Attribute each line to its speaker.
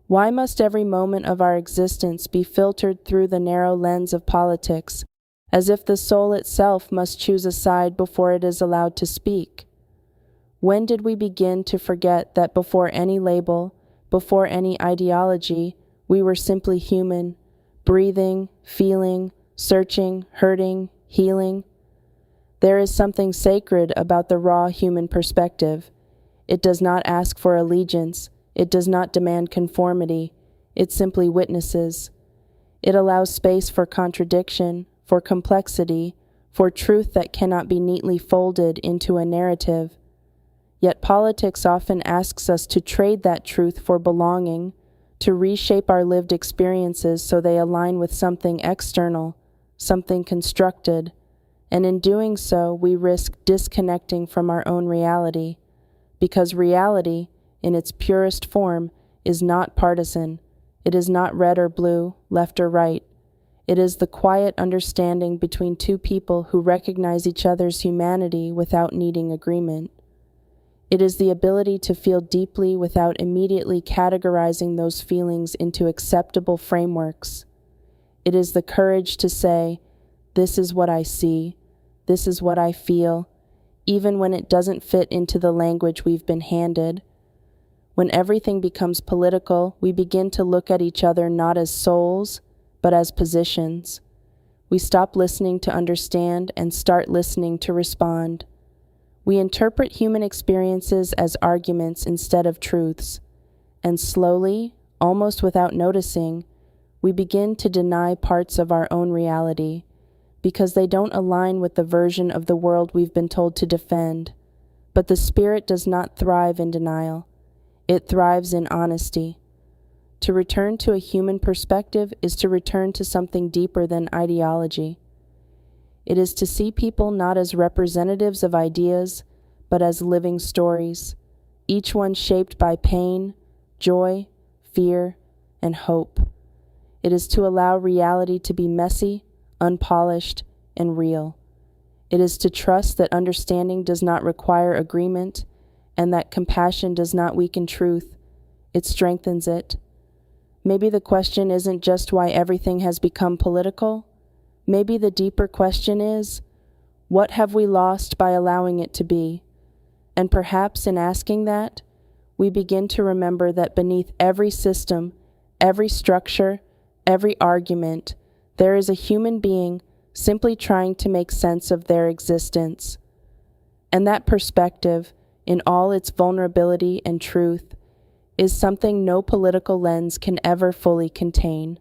Speaker 1: Why must every moment of our existence be filtered through the narrow lens of politics, as if the soul itself must choose a side before it is allowed to speak? When did we begin to forget that before any label, before any ideology, we were simply human, breathing, feeling, searching, hurting, healing? There is something sacred about the raw human perspective. It does not ask for allegiance. It does not demand conformity. It simply witnesses. It allows space for contradiction, for complexity, for truth that cannot be neatly folded into a narrative. Yet politics often asks us to trade that truth for belonging, to reshape our lived experiences so they align with something external, something constructed, and in doing so, we risk disconnecting from our own reality, because reality, in its purest form, is not partisan. It is not red or blue, left or right. It is the quiet understanding between two people who recognize each other's humanity without needing agreement. It is the ability to feel deeply without immediately categorizing those feelings into acceptable frameworks. It is the courage to say, "This is what I see, this is what I feel," even when it doesn't fit into the language we've been handed. When everything becomes political, we begin to look at each other not as souls, but as positions. We stop listening to understand and start listening to respond. We interpret human experiences as arguments instead of truths, and slowly, almost without noticing, we begin to deny parts of our own reality because they don't align with the version of the world we've been told to defend. But the spirit does not thrive in denial. It thrives in honesty. To return to a human perspective is to return to something deeper than ideology. It is to see people not as representatives of ideas, but as living stories, each one shaped by pain, joy, fear, and hope. It is to allow reality to be messy, unpolished, and real. It is to trust that understanding does not require agreement, and that compassion does not weaken truth. It strengthens it. Maybe the question isn't just why everything has become political. Maybe the deeper question is, what have we lost by allowing it to be? And perhaps in asking that, we begin to remember that beneath every system, every structure, every argument, there is a human being simply trying to make sense of their existence. And that perspective, in all its vulnerability and truth, is something no political lens can ever fully contain.